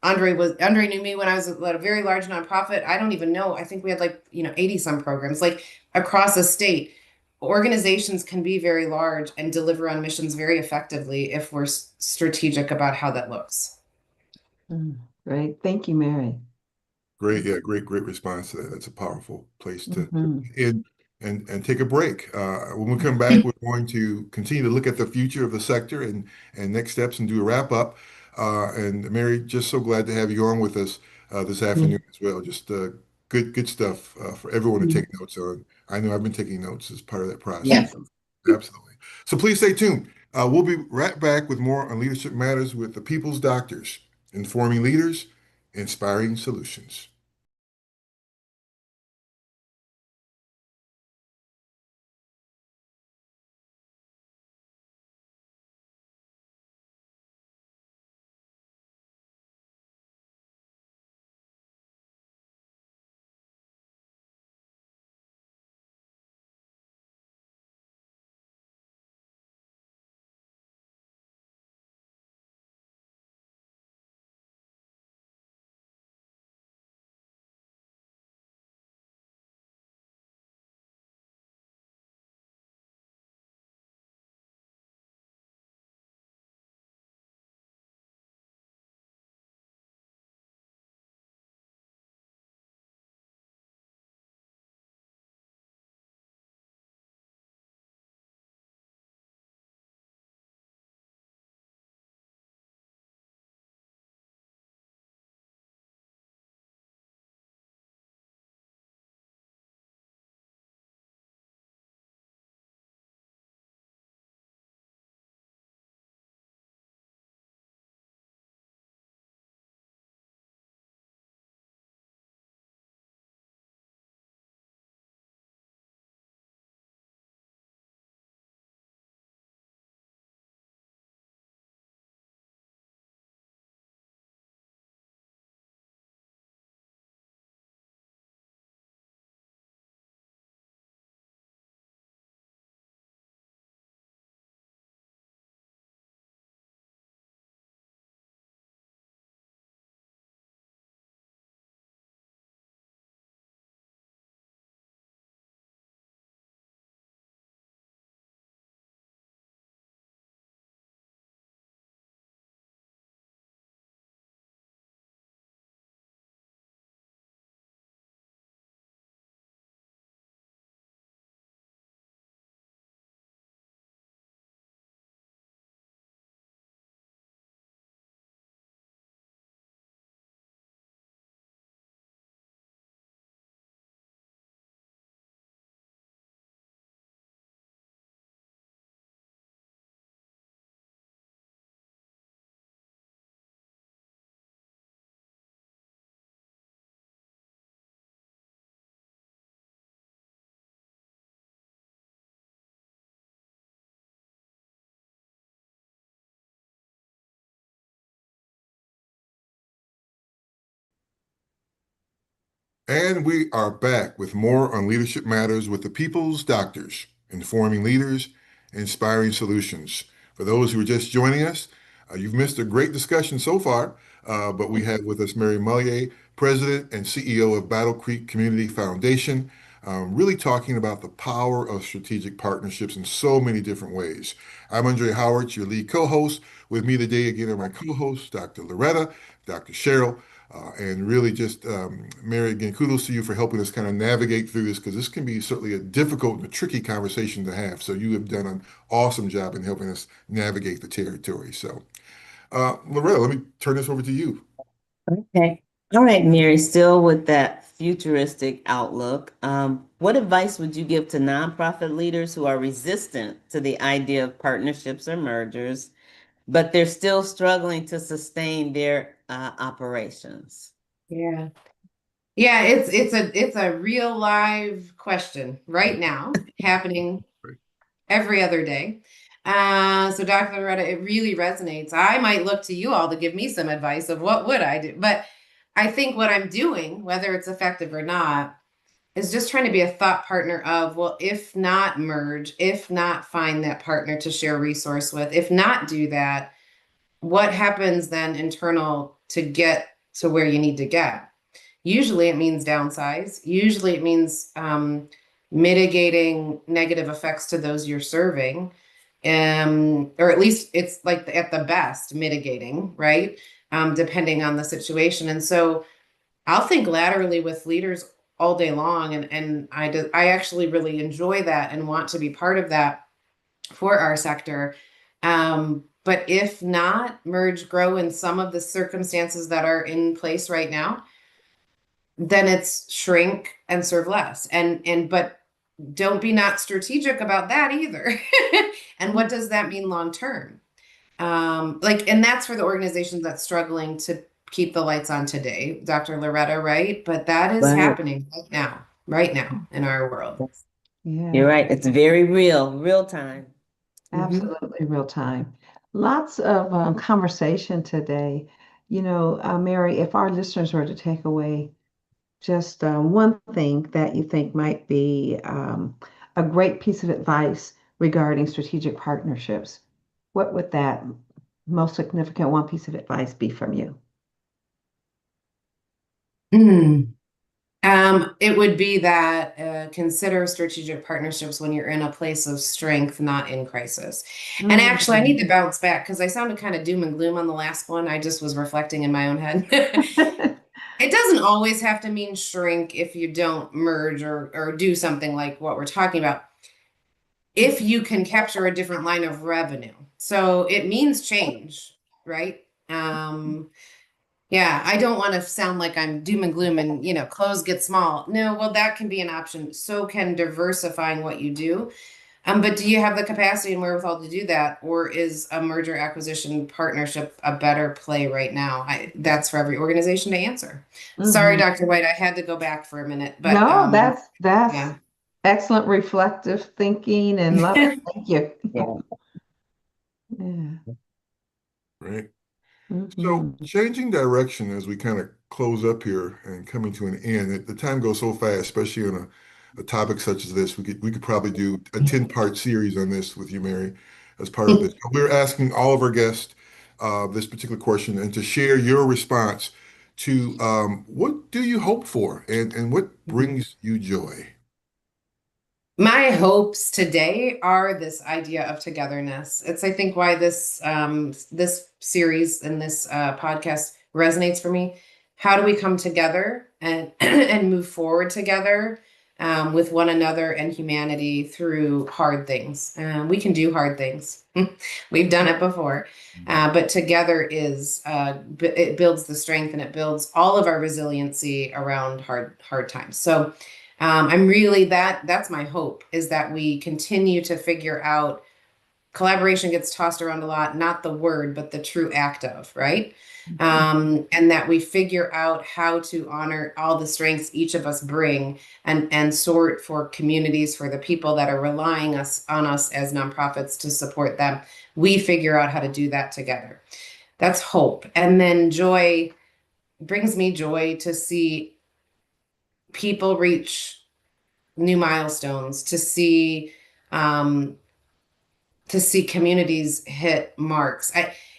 D: Andre knew me when I was at a very large nonprofit. I don't even know. I think we had 80 some programs across a state. Organizations can be very large and deliver on missions very effectively if we're strategic about how that looks.
C: Great. Thank you, Mary.
A: Great. Yeah, great response to that. That's a powerful place to
C: Hmm.
A: end and take a break. When we come back, we're going to continue to look at the future of the sector and next steps and do a wrap up. And Mary, just so glad to have you on with us this afternoon as well. Just good stuff for everyone to take notes on. I know I've been taking notes as part of that process.
D: Yes.
A: Absolutely. So please stay tuned. We'll be right back with more on Leadership Matters with the People's Doctors, informing leaders, inspiring solutions. And we are back with more on Leadership Matters with the People's Doctors, informing leaders, inspiring solutions. For those who are just joining us, you've missed a great discussion so far, but we have with us Mary Mulliet, President and CEO of Battle Creek Community Foundation, really talking about the power of strategic partnerships in so many different ways. I'm Andre Howard, your lead co-host. With me today again are my co-hosts, Dr. Loretta, Dr. Cheryl, and really just, Mary, again, kudos to you for helping us kind of navigate through this because this can be certainly a difficult and a tricky conversation to have. So you have done an awesome job in helping us navigate the territory. So, Loretta, let me turn this over to you.
B: Okay. All right, Mary, still with that futuristic outlook, what advice would you give to nonprofit leaders who are resistant to the idea of partnerships or mergers, but they're still struggling to sustain their operations?
D: Yeah. Yeah, it's a real live question right now, happening
A: Right.
D: every other day. So Dr. Loretta, it really resonates. I might look to you all to give me some advice of what would I do. But I think what I'm doing, whether it's effective or not, is just trying to be a thought partner of, well, if not merge, if not find that partner to share resource with, if not do that, what happens then internal to get to where you need to get? Usually it means downsize. Usually it means mitigating negative effects to those you're serving. Or at least it's like at the best mitigating, right? Depending on the situation. And so I'll think laterally with leaders all day long. And I actually really enjoy that and want to be part of that for our sector. But if not, merge, grow in some of the circumstances that are in place right now, then it's shrink and serve less. But don't be not strategic about that either. And what does that mean long term? And that's for the organizations that's struggling to keep the lights on today, Dr. Loretta, right? But that is
B: Right.
D: happening right now in our world.
C: Yeah,
B: You're right. It's very real time.
C: absolutely real time. Lots of conversation today. Mary, if our listeners were to take away just one thing that you think might be a great piece of advice regarding strategic partnerships, what would that most significant one piece of advice be from you?
D: Mm. It would be that consider strategic partnerships when you're in a place of strength, not in crisis. And actually, I need to bounce back because I sounded kind of doom and gloom on the last one. I just was reflecting in my own head. It doesn't always have to mean shrink if you don't merge or do something like what we're talking about. If you can capture a different line of revenue. So it means change, right? Yeah, I don't want to sound like I'm doom and gloom and, clothes get small. No, well, that can be an option. So can diversifying what you do. But do you have the capacity and wherewithal to do that? Or is a merger acquisition partnership a better play right now? That's for every organization to answer. Sorry,
C: Mhm.
D: Dr. White, I had to go back for a minute, but
C: No, that's
D: yeah.
C: excellent reflective thinking and love it. Thank you.
B: Yeah.
C: Yeah.
A: Right. So,
C: Mhm.
A: changing direction as we kind of close up here and coming to an end, the time goes so fast, especially on a topic such as this. We could probably do a 10-part series on this with you, Mary, as part of this. But we're asking all of our guests this particular question and to share your response to what do you hope for and what brings you joy?
D: My hopes today are this idea of togetherness. It's, I think, why this series and this podcast resonates for me. How do we come together and and move forward together with one another and humanity through hard things? We can do hard things. We've done it before, but together it builds the strength and it builds all of our resiliency around hard times. So I'm really that's my hope is that we continue to figure out collaboration gets tossed around a lot, not the word, but the true act of, right? And that we figure out how to honor all the strengths each of us bring and sort for communities, for the people that are relying on us as nonprofits to support them. We figure out how to do that together. That's hope. And then joy brings me joy to see people reach new milestones, um, to see communities hit marks.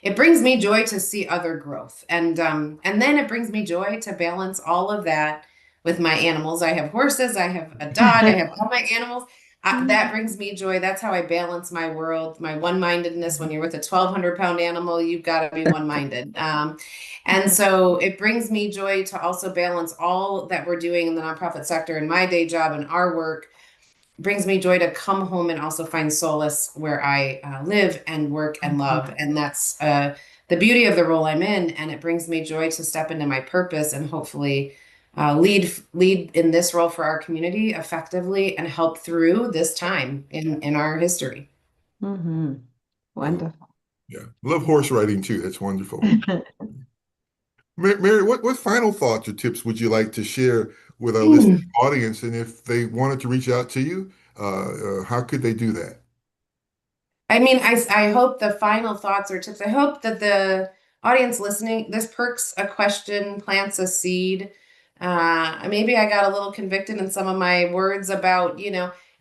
D: It brings me joy to see other growth, and then it brings me joy to balance all of that with my animals. I have horses, I have a dog, I have all my animals. That brings me joy. That's how I balance my world, my one-mindedness. When you're with a 1,200-pound animal, you've got to be one-minded. And so it brings me joy to also balance all that we're doing in the nonprofit sector and my day job and our work. Brings me joy to come home and also find solace where I live and work and love. And that's the beauty of the role I'm in. And it brings me joy to step into my purpose and hopefully lead in this role for our community effectively and help through this time in our history.
C: Mm-hmm. Wonderful.
A: Yeah. Love horse riding too. That's wonderful. Mary, what final thoughts or tips would you like to share with our listening audience? And if they wanted to reach out to you, how could they do that?
D: I mean, I hope the final thoughts or tips, I hope that the audience listening, this perks a question, plants a seed. Maybe I got a little convicted in some of my words about,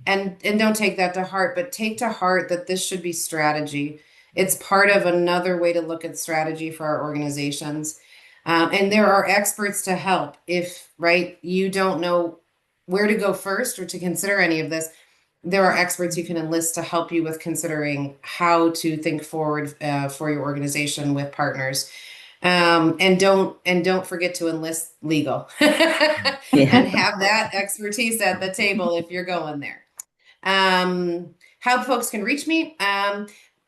D: and don't take that to heart, but take to heart that this should be strategy. It's part of another way to look at strategy for our organizations. And there are experts to help if, right, you don't know where to go first or to consider any of this. There are experts you can enlist to help you with considering how to think forward for your organization with partners. And don't forget to enlist legal
B: Yeah.
D: and have that expertise at the table if you're going there. How folks can reach me?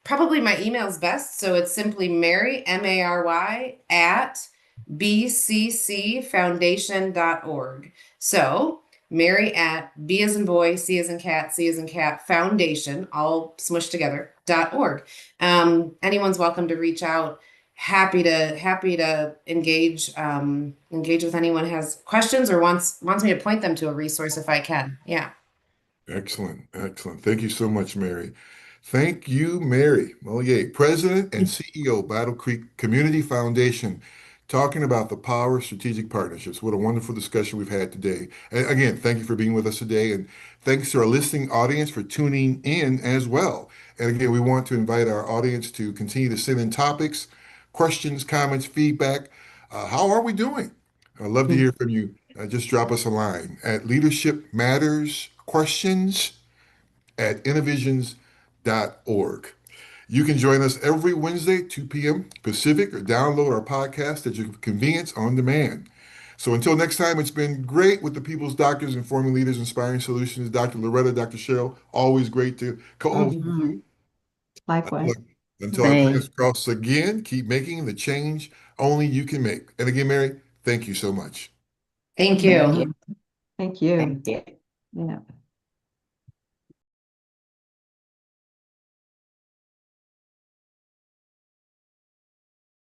D: Probably my email is best. So it's simply Mary, Mary, at bccfoundation.org. So Mary at B as in boy, C as in cat, C as in cat, foundation, all smushed together, .org. Anyone's welcome to reach out. Happy to engage with anyone who has questions or wants me to point them to a resource if I can. Yeah.
A: Excellent. Excellent. Thank you so much, Mary. Thank you, Mary Mulliet, President and CEO, Battle Creek Community Foundation, talking about the power of strategic partnerships. What a wonderful discussion we've had today. And again, thank you for being with us today. And thanks to our listening audience for tuning in as well. And again, we want to invite our audience to continue to send in topics, questions, comments, feedback. How are we doing? I'd love to hear from you. Just drop us a line at Leadership Matters Questions at innovisions.org. You can join us every Wednesday, 2 p.m. Pacific, or download our podcast at your convenience on demand. So until next time, it's been great with the People's Doctors, Informing Leaders, Inspiring Solutions. Dr. Loretta, Dr. Cheryl, always great to co-host with
C: Mhm.
A: you.
C: Likewise.
A: Look, until our
B: Same.
A: paths cross again, keep making the change only you can make. And again, Mary, thank you so much.
D: Thank
B: Thank
D: you.
B: you.
C: Mhm. Thank you.
B: Thank you.
C: Yeah.